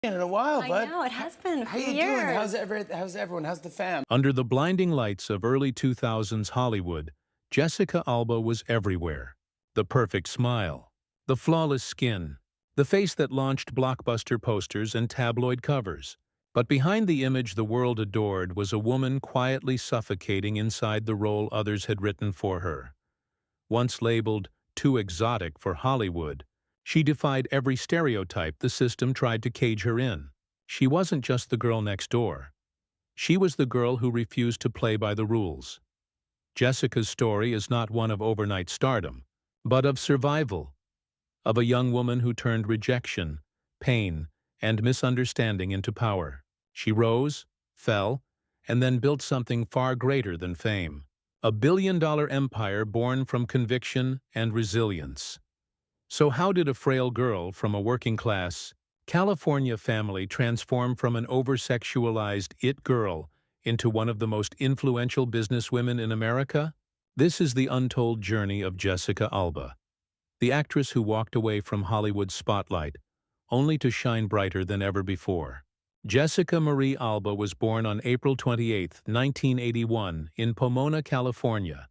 In a while, I bud. know, it has been a How few you doing? years. How's everyone? How's the fam? Under the blinding lights of early 2000s Hollywood, Jessica Alba was everywhere. The perfect smile, the flawless skin, the face that launched blockbuster posters and tabloid covers. But behind the image the world adored was a woman quietly suffocating inside the role others had written for her. Once labeled too exotic for Hollywood, she defied every stereotype the system tried to cage her in. She wasn't just the girl next door. She was the girl who refused to play by the rules. Jessica's story is not one of overnight stardom, but of survival, of a young woman who turned rejection, pain, and misunderstanding into power. She rose, fell, and then built something far greater than fame. A billion-dollar empire born from conviction and resilience. So how did a frail girl from a working-class, California family transform from an over-sexualized it girl into one of the most influential businesswomen in America? This is the untold journey of Jessica Alba, the actress who walked away from Hollywood's spotlight, only to shine brighter than ever before. Jessica Marie Alba was born on April 28, 1981, in Pomona, California,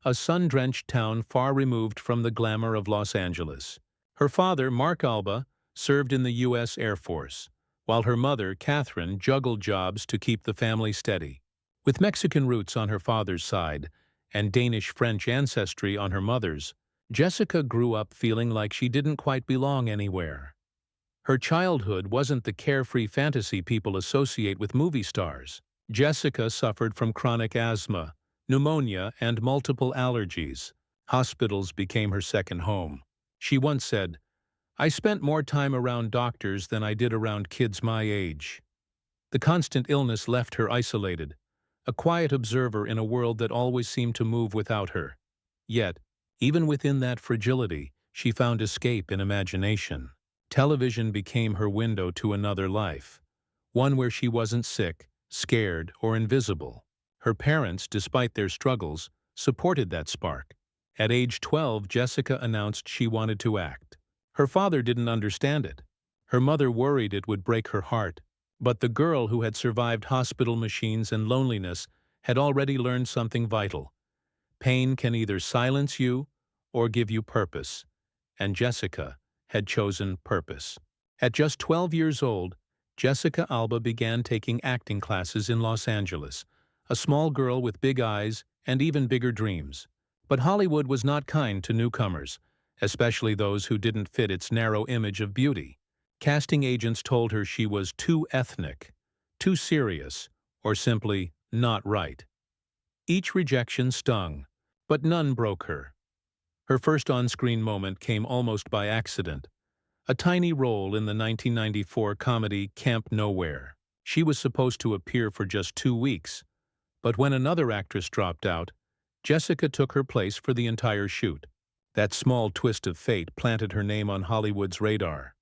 a sun-drenched town far removed from the glamour of Los Angeles. Her father, Mark Alba, served in the U.S. Air Force, while her mother, Catherine, juggled jobs to keep the family steady. With Mexican roots on her father's side and Danish-French ancestry on her mother's, Jessica grew up feeling like she didn't quite belong anywhere. Her childhood wasn't the carefree fantasy people associate with movie stars. Jessica suffered from chronic asthma, pneumonia, and multiple allergies. Hospitals became her second home. She once said, "I spent more time around doctors than I did around kids my age." The constant illness left her isolated, a quiet observer in a world that always seemed to move without her. Yet, even within that fragility, she found escape in imagination. Television became her window to another life, one where she wasn't sick, scared, or invisible. Her parents, despite their struggles, supported that spark. At age 12, Jessica announced she wanted to act. Her father didn't understand it. Her mother worried it would break her heart. But the girl who had survived hospital machines and loneliness had already learned something vital. Pain can either silence you or give you purpose. And Jessica had chosen purpose. At just 12 years old, Jessica Alba began taking acting classes in Los Angeles, a small girl with big eyes and even bigger dreams. But Hollywood was not kind to newcomers, especially those who didn't fit its narrow image of beauty. Casting agents told her she was too ethnic, too serious, or simply not right. Each rejection stung, but none broke her. Her first on-screen moment came almost by accident, a tiny role in the 1994 comedy Camp Nowhere. She was supposed to appear for just 2 weeks, but when another actress dropped out, Jessica took her place for the entire shoot. That small twist of fate planted her name on Hollywood's radar.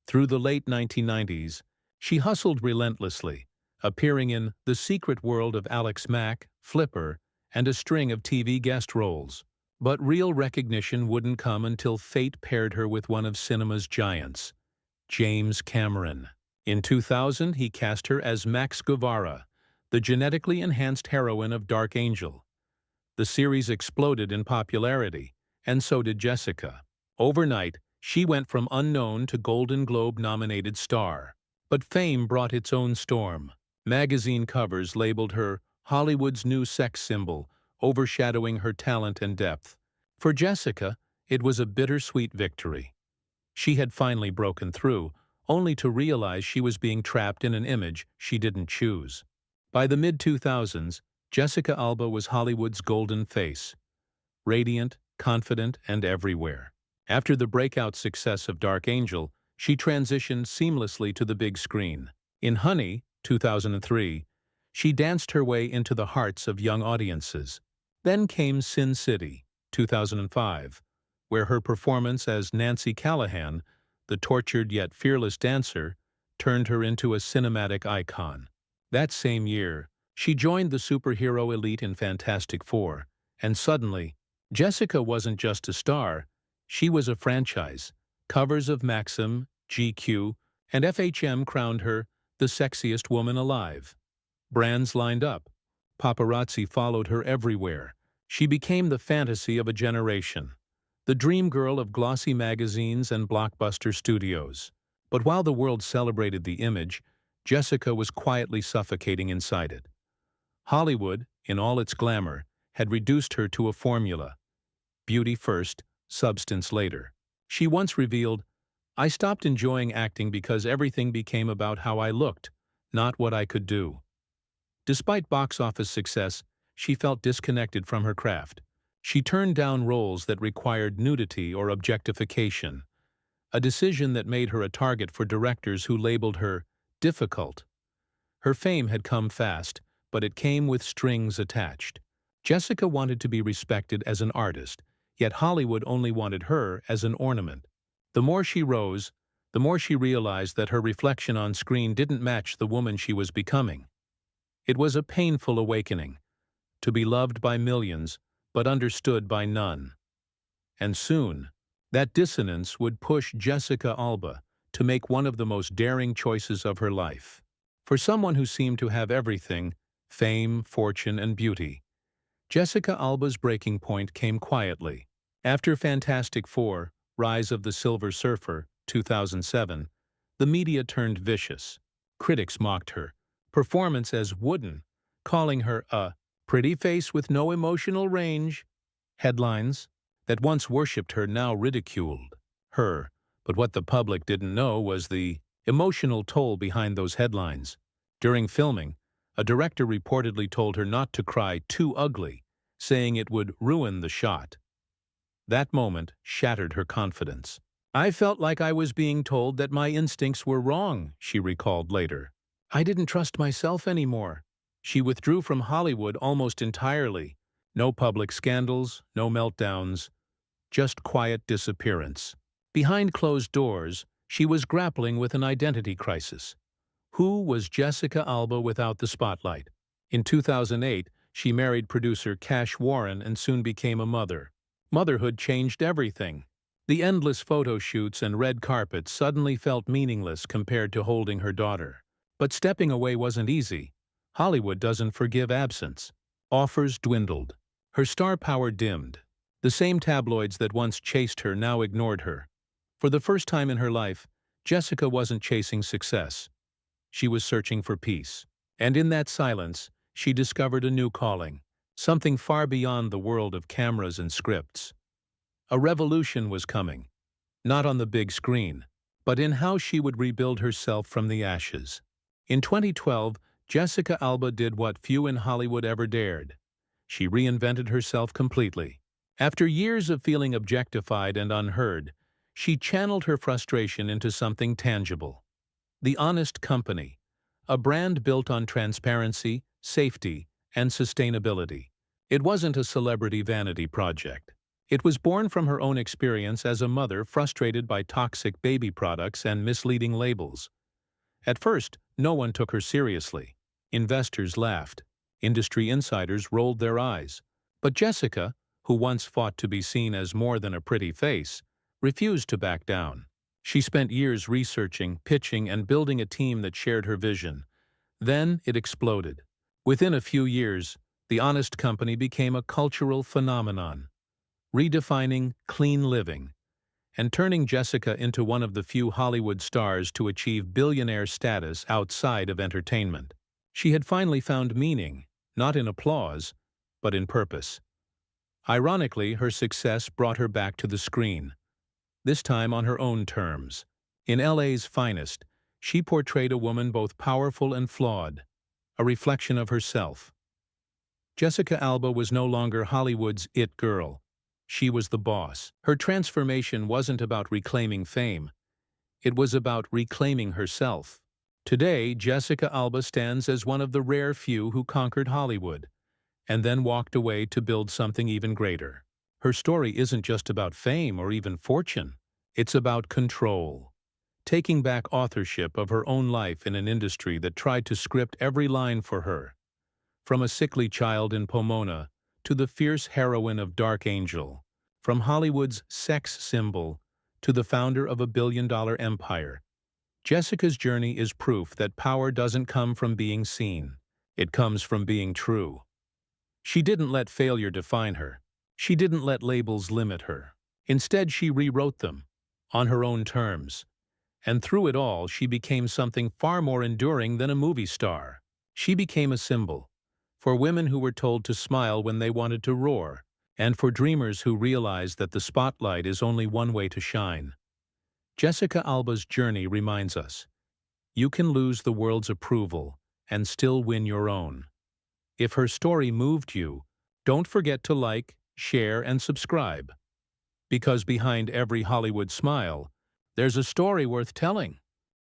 Through the late 1990s, she hustled relentlessly, appearing in The Secret World of Alex Mack, Flipper, and a string of TV guest roles. But real recognition wouldn't come until fate paired her with one of cinema's giants, James Cameron. In 2000, he cast her as Max Guevara, the genetically enhanced heroine of Dark Angel. The series exploded in popularity, and so did Jessica. Overnight, she went from unknown to Golden Globe-nominated star. But fame brought its own storm. Magazine covers labeled her Hollywood's new sex symbol, overshadowing her talent and depth. For Jessica, it was a bittersweet victory. She had finally broken through, only to realize she was being trapped in an image she didn't choose. By the mid-2000s, Jessica Alba was Hollywood's golden face, radiant, confident, and everywhere. After the breakout success of Dark Angel, she transitioned seamlessly to the big screen. In Honey, 2003, she danced her way into the hearts of young audiences. Then came Sin City, 2005, where her performance as Nancy Callahan, the tortured yet fearless dancer, turned her into a cinematic icon. That same year, she joined the superhero elite in Fantastic Four, and suddenly, Jessica wasn't just a star, she was a franchise. Covers of Maxim, GQ, and FHM crowned her the sexiest woman alive. Brands lined up. Paparazzi followed her everywhere. She became the fantasy of a generation, the dream girl of glossy magazines and blockbuster studios. But while the world celebrated the image, Jessica was quietly suffocating inside it. Hollywood, in all its glamour, had reduced her to a formula: beauty first, substance later. She once revealed, "I stopped enjoying acting because everything became about how I looked, not what I could do." Despite box office success, she felt disconnected from her craft. She turned down roles that required nudity or objectification, a decision that made her a target for directors who labeled her difficult. Her fame had come fast, but it came with strings attached. Jessica wanted to be respected as an artist, yet Hollywood only wanted her as an ornament. The more she rose, the more she realized that her reflection on screen didn't match the woman she was becoming. It was a painful awakening, to be loved by millions, but understood by none. And soon, that dissonance would push Jessica Alba to make one of the most daring choices of her life. For someone who seemed to have everything, fame, fortune, and beauty, Jessica Alba's breaking point came quietly. After Fantastic Four: Rise of the Silver Surfer, 2007, the media turned vicious. Critics mocked her performance as wooden, calling her a pretty face with no emotional range. Headlines that once worshipped her now ridiculed her, but what the public didn't know was the emotional toll behind those headlines. During filming, a director reportedly told her not to cry too ugly, saying it would ruin the shot. That moment shattered her confidence. "I felt like I was being told that my instincts were wrong," she recalled later. "I didn't trust myself anymore." She withdrew from Hollywood almost entirely. No public scandals, no meltdowns, just quiet disappearance. Behind closed doors, she was grappling with an identity crisis. Who was Jessica Alba without the spotlight? In 2008, she married producer Cash Warren and soon became a mother. Motherhood changed everything. The endless photo shoots and red carpets suddenly felt meaningless compared to holding her daughter. But stepping away wasn't easy. Hollywood doesn't forgive absence. Offers dwindled. Her star power dimmed. The same tabloids that once chased her now ignored her. For the first time in her life, Jessica wasn't chasing success. She was searching for peace. And in that silence, she discovered a new calling, something far beyond the world of cameras and scripts. A revolution was coming, not on the big screen, but in how she would rebuild herself from the ashes. In 2012, Jessica Alba did what few in Hollywood ever dared. She reinvented herself completely. After years of feeling objectified and unheard, she channeled her frustration into something tangible. The Honest Company, a brand built on transparency, safety, and sustainability. It wasn't a celebrity vanity project. It was born from her own experience as a mother frustrated by toxic baby products and misleading labels. At first, no one took her seriously. Investors laughed. Industry insiders rolled their eyes. But Jessica, who once fought to be seen as more than a pretty face, refused to back down. She spent years researching, pitching, and building a team that shared her vision. Then it exploded. Within a few years, the Honest Company became a cultural phenomenon, redefining clean living and turning Jessica into one of the few Hollywood stars to achieve billionaire status outside of entertainment. She had finally found meaning, not in applause, but in purpose. Ironically, her success brought her back to the screen, this time on her own terms. In LA's Finest, she portrayed a woman both powerful and flawed, a reflection of herself. Jessica Alba was no longer Hollywood's it girl. She was the boss. Her transformation wasn't about reclaiming fame. It was about reclaiming herself. Today, Jessica Alba stands as one of the rare few who conquered Hollywood, and then walked away to build something even greater. Her story isn't just about fame or even fortune. It's about control. Taking back authorship of her own life in an industry that tried to script every line for her. From a sickly child in Pomona to the fierce heroine of Dark Angel, from Hollywood's sex symbol to the founder of a billion-dollar empire, Jessica's journey is proof that power doesn't come from being seen. It comes from being true. She didn't let failure define her. She didn't let labels limit her. Instead, she rewrote them, on her own terms. And through it all, she became something far more enduring than a movie star. She became a symbol for women who were told to smile when they wanted to roar, and for dreamers who realized that the spotlight is only one way to shine. Jessica Alba's journey reminds us, you can lose the world's approval and still win your own. If her story moved you, don't forget to like, share, and subscribe. Because behind every Hollywood smile, there's a story worth telling.